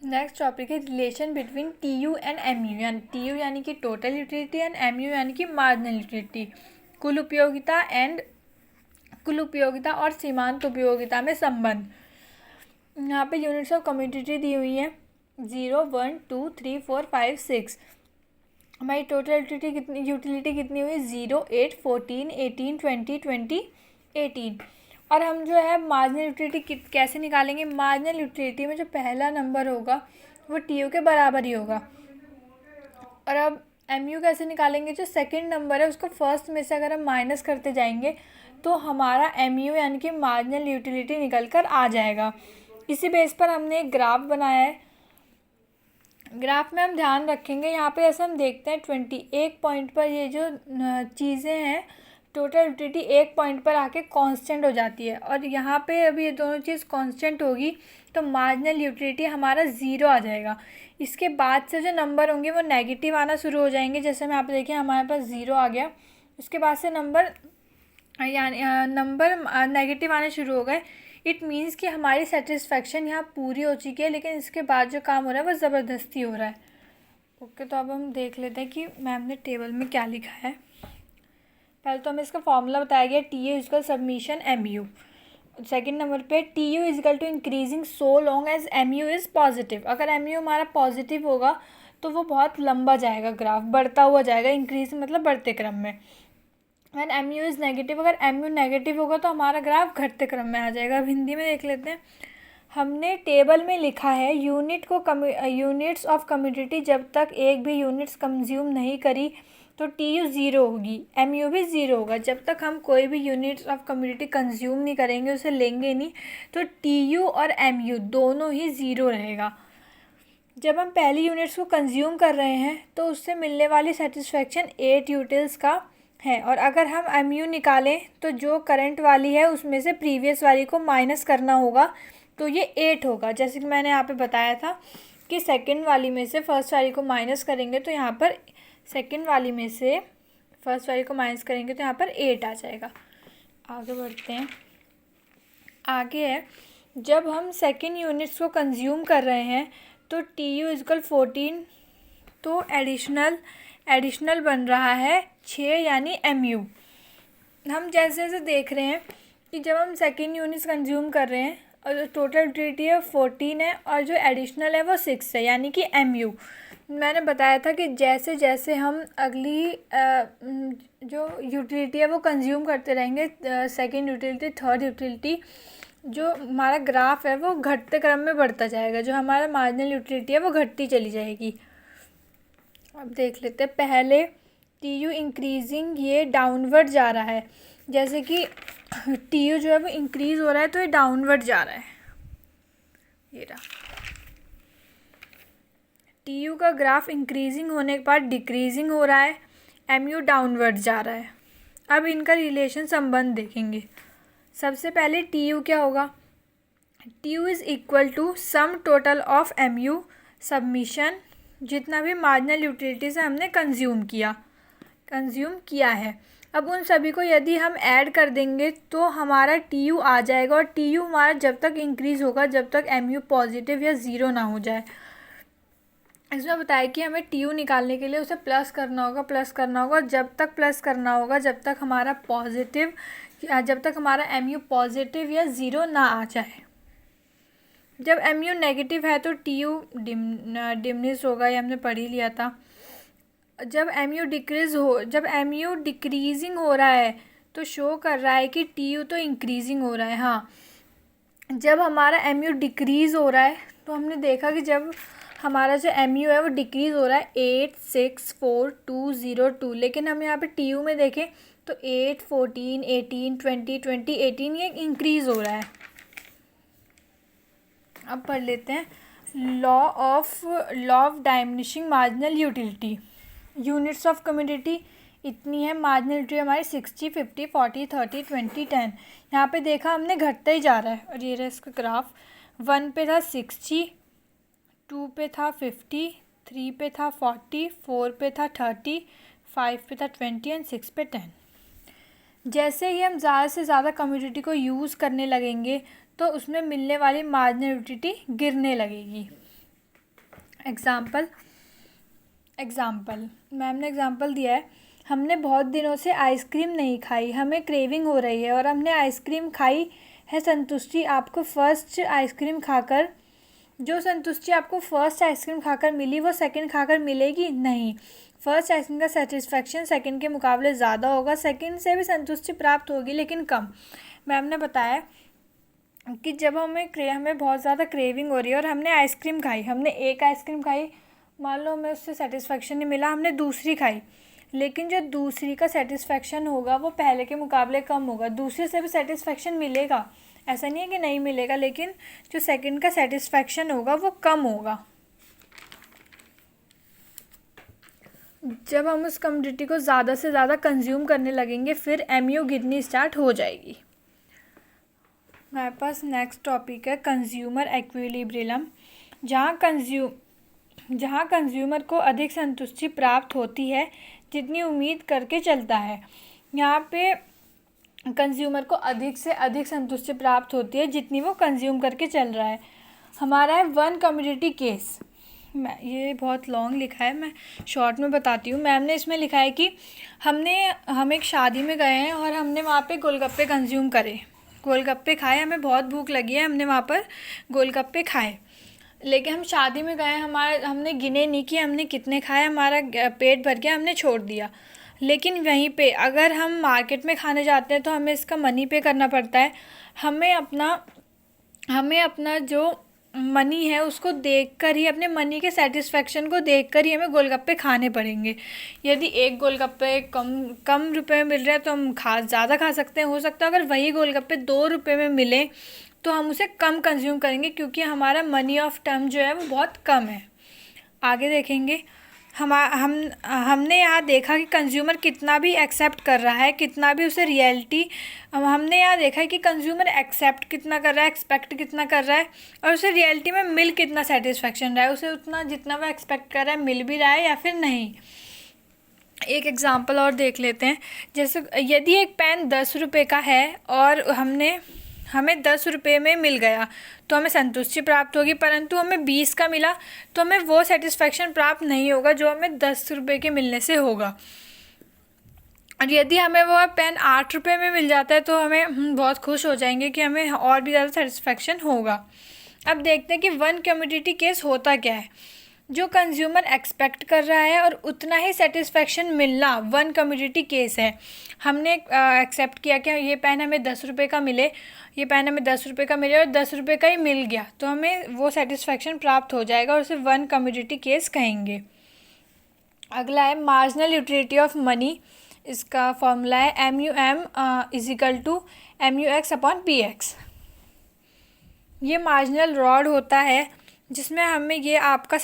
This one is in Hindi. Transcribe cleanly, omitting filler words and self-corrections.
नेक्स्ट टॉपिक है relation between T U and M U, यानी टी यू यानी कि total utility and M U यानी कि मार्जिनल यूटिलिटी। कुल उपयोगिता और सीमांत उपयोगिता में संबंध। यहाँ पे यूनिट्स ऑफ कम्युनिटी दी हुई है 0, 1, 2, 3, 4, 5, 6। हमारी टोटल यूटिलिटी कितनी हुई 0, 8, 14, 18, 20, 20, 18। और हम जो है मार्जिनल यूटिलिटी कैसे निकालेंगे। मार्जिनल यूटिलिटी में जो पहला नंबर होगा वो टी यू के बराबर ही होगा। और अब एम यू कैसे निकालेंगे, जो सेकंड नंबर है उसको फर्स्ट में से अगर हम माइनस करते जाएंगे तो हमारा एम यू यानी कि मार्जिनल यूटिलिटी निकल कर आ जाएगा। इसी बेस पर हमने एक ग्राफ बनाया है। ग्राफ में हम ध्यान रखेंगे, यहाँ पे ऐसा हम देखते हैं 21 पॉइंट पर ये जो चीज़ें हैं टोटल यूटिलिटी एक पॉइंट पर आके कांस्टेंट हो जाती है, और यहाँ पे अभी ये दोनों चीज़ कांस्टेंट होगी तो मार्जिनल यूटिलिटी हमारा ज़ीरो आ जाएगा। इसके बाद से जो नंबर होंगे वो नेगेटिव आना शुरू हो जाएंगे। जैसे हम यहाँ पे देखें हमारे पास ज़ीरो आ गया, उसके बाद से नंबर नेगेटिव आने शुरू हो गए। इट मीन्स कि हमारी सेटिस्फेक्शन यहाँ पूरी हो चुकी है, लेकिन इसके बाद जो काम हो रहा है वो ज़बरदस्ती हो रहा है। ओके, तो अब हम देख लेते हैं कि मैम ने टेबल में क्या लिखा है। पहले तो हमें इसका फॉर्मूला बताया गया T U equal summation M U. Second number पे T U equal to increasing so long as M U is positive. अगर एम यू हमारा पॉजिटिव होगा तो वो बहुत लंबा जाएगा, ग्राफ बढ़ता हुआ जाएगा, इंक्रीज मतलब बढ़ते क्रम में। When M U is negative, अगर एम यू नेगेटिव होगा तो हमारा ग्राफ घटते क्रम में आ जाएगा। अब हिंदी में देख लेते हैं। हमने टेबल में लिखा है यूनिट्स ऑफ कम्युनिटी जब तक एक भी यूनिट्स कंज्यूम नहीं करी तो टी यू ज़ीरो होगी, एम यू भी ज़ीरो होगा। जब तक हम कोई भी यूनिट्स ऑफ कम्युनिटी कंज्यूम नहीं करेंगे, उसे लेंगे नहीं, तो टी यू और एम यू दोनों ही ज़ीरो रहेगा। जब हम पहली यूनिट्स को कंज्यूम कर रहे हैं तो उससे मिलने वाली सेटिस्फेक्शन 8 यूटिल्स का है, और अगर हम एम यू निकालें तो जो करंट वाली है उसमें से प्रीवियस वाली को माइनस करना होगा, तो ये 8 होगा। जैसे कि मैंने यहाँ पे बताया था कि सेकंड वाली में से फर्स्ट वाली को माइनस करेंगे तो यहाँ पर सेकंड वाली में से फर्स्ट वाली को माइनस करेंगे तो यहाँ पर 8 आ जाएगा। आगे बढ़ते हैं। आगे है, जब हम सेकंड यूनिट्स को कंज्यूम कर रहे हैं तो टी यू इजकल 14, तो एडिशनल बन रहा है 6 यानी एम यू। हम जैसे जैसे देख रहे हैं कि जब हम सेकेंड यूनिट्स कंज्यूम कर रहे हैं और जो टोटल यूटिलिटी है 14 है और जो एडिशनल है वो 6 है यानी कि एम यू। मैंने बताया था कि जैसे जैसे हम अगली जो यूटिलिटी है वो कंज्यूम करते रहेंगे, सेकेंड यूटिलिटी, थर्ड यूटिलिटी, जो हमारा ग्राफ है वो घटते क्रम में बढ़ता जाएगा, जो हमारा मार्जिनल यूटिलिटी है वो घटती चली जाएगी। अब देख लेते हैं। पहले टी यू इंक्रीजिंग, ये डाउनवर्ड जा रहा है। जैसे कि टी यू जो है वो इंक्रीज़ हो रहा है तो ये डाउनवर्ड जा रहा है, ये रहा। टी यू का ग्राफ इंक्रीजिंग होने के बाद डिक्रीजिंग हो रहा है, एम यू डाउनवर्ड जा रहा है। अब इनका रिलेशन संबंध देखेंगे। सबसे पहले टी यू क्या होगा, T U is equal to sum total of M U summation, जितना भी मार्जिनल यूटिलिटी से हमने कंज्यूम किया है। अब उन सभी को यदि हम ऐड कर देंगे तो हमारा टी यू आ जाएगा, और टी यू हमारा जब तक इंक्रीज़ होगा जब तक एम यू पॉजिटिव या ज़ीरो ना हो जाए। इसमें बताया कि हमें टी यू निकालने के लिए उसे प्लस करना होगा, जब तक प्लस करना होगा जब तक हमारा एम यू पॉजिटिव या ज़ीरो ना आ जाए। जब एम यू नेगेटिव है तो टी यू डिमिनिश होगा, ये हमने पढ़ ही लिया था। जब एम यू डिक्रीजिंग हो रहा है तो शो कर रहा है कि टी यू तो इंक्रीजिंग हो रहा है। हाँ, जब हमारा एम यू डिक्रीज़ हो रहा है तो हमने देखा कि जब हमारा जो एम यू है वो डिक्रीज़ हो रहा है 8, 6, 4, 2, 0, 2, लेकिन हम यहाँ पे टी यू में देखें तो 8, 14, 18, 20, 20, 18 ये इंक्रीज़ हो रहा है। अब पढ़ लेते हैं law of diminishing marginal utility. Units of community इतनी है, मार्जिनल यूटिलिटी हमारी 60, 50, 40, 30, 20, 10। यहाँ पे देखा हमने घटता ही जा रहा है, और ये रहा इसका ग्राफ। 1 पे था 60, 2 पे था 50, 3 पे था 40, 4 पे था 30, 5 पे था 20 एंड 6 पे 10। जैसे ही हम ज़्यादा से ज़्यादा कम्युनिटी को यूज़ करने लगेंगे तो उसमें मिलने वाली मार्जिनल यूटिलिटी गिरने लगेगी। एग्ज़ाम्पल मैम ने एग्ज़ाम्पल दिया है, हमने बहुत दिनों से आइसक्रीम नहीं खाई, हमें क्रेविंग हो रही है और हमने आइसक्रीम खाई है। संतुष्टि आपको फर्स्ट आइसक्रीम खाकर जो संतुष्टि आपको फर्स्ट आइसक्रीम खाकर मिली वो सेकंड खाकर मिलेगी नहीं। फर्स्ट आइसक्रीम का सेटिस्फेक्शन सेकंड के मुकाबले ज़्यादा होगा। सेकंड से भी संतुष्टि प्राप्त होगी लेकिन कम। मैम ने बताया कि जब हमें बहुत ज़्यादा क्रेविंग हो रही है और हमने आइसक्रीम खाई, हमने एक आइसक्रीम खाई, मान लो हमें उससे सेटिस्फेक्शन नहीं मिला, हमने दूसरी खाई, लेकिन जो दूसरी का सेटिस्फेक्शन होगा वो पहले के मुकाबले कम होगा। दूसरे से भी सेटिस्फेक्शन मिलेगा, ऐसा नहीं है कि नहीं मिलेगा, लेकिन जो सेकंड का सेटिस्फेक्शन होगा वो कम होगा। जब हम उस कमोडिटी को ज़्यादा से ज़्यादा कंज्यूम करने लगेंगे फिर एमयू गिरनी स्टार्ट हो जाएगी। हमारे पास नेक्स्ट टॉपिक है कंज्यूमर एक्विलिब्रियम, जहाँ कंज्यूमर को अधिक संतुष्टि प्राप्त होती है जितनी उम्मीद करके चलता है। यहाँ पे कंज्यूमर को अधिक से अधिक संतुष्टि प्राप्त होती है जितनी वो कंज्यूम करके चल रहा है। हमारा है वन कमोडिटी केस। ये बहुत लॉन्ग लिखा है, मैं शॉर्ट में बताती हूँ। मैम ने इसमें लिखा है कि हम एक शादी में गए हैं और हमने वहाँ पे गोलगप्पे कंज्यूम करे, गोलगप्पे खाए, हमें बहुत भूख लगी है, हमने वहाँ पर गोलगप्पे खाए। लेकिन हम शादी में गए, हमने गिने नहीं कि हमने कितने खाए, हमारा पेट भर गया, हमने छोड़ दिया। लेकिन वहीं पे अगर हम मार्केट में खाने जाते हैं तो हमें इसका मनी पे करना पड़ता है। हमें अपना जो मनी है उसको देखकर ही, अपने मनी के सेटिस्फेक्शन को देखकर ही हमें गोलगप्पे खाने पड़ेंगे। यदि एक गोलगप्पे कम रुपए में मिल रहा है तो हम ज़्यादा खा सकते हैं। हो सकता है अगर वही गोलगप्पे 2 रुपये में मिले तो हम उसे कम कंज्यूम करेंगे क्योंकि हमारा मनी ऑफ टर्म जो है वो बहुत कम है। आगे देखेंगे, हमने यहाँ देखा कि कंज्यूमर कितना भी एक्सेप्ट कर रहा है, कितना भी उसे रियलिटी, हमने यहाँ देखा है कि कंज्यूमर एक्सेप्ट कितना कर रहा है, एक्सपेक्ट कितना कर रहा है और उसे रियलिटी में मिल कितना सेटिस्फेक्शन रहा है, उसे उतना जितना वो एक्सपेक्ट कर रहा है मिल भी रहा है या फिर नहीं। एक एग्ज़ाम्पल और देख लेते हैं। जैसे यदि एक पेन 10 रुपये का है और हमें 10 रुपये में मिल गया तो हमें संतुष्टि प्राप्त होगी, परंतु हमें 20 का मिला तो हमें वो सेटिस्फेक्शन प्राप्त नहीं होगा जो हमें 10 रुपये के मिलने से होगा। और यदि हमें वो पेन 8 रुपये में मिल जाता है तो हमें बहुत खुश हो जाएंगे कि हमें और भी ज़्यादा सेटिस्फेक्शन होगा। अब देखते हैं कि वन कमोडिटी केस होता क्या है। जो कंज्यूमर एक्सपेक्ट कर रहा है और उतना ही सेटिस्फेक्शन मिलना वन कमोडिटी केस है। हमने एक्सेप्ट किया कि ये पेन हमें 10 रुपये का मिले, ये पेन हमें 10 रुपये का मिले और 10 रुपये का ही मिल गया तो हमें वो सेटिस्फेक्शन प्राप्त हो जाएगा और उसे वन कमोडिटी केस कहेंगे। अगला है मार्जिनल यूटिलिटी ऑफ मनी। इसका फॉर्मूला है MUM = MUX/PX। ये मार्जिनल रॉड होता है जिसमें हमें ये आपका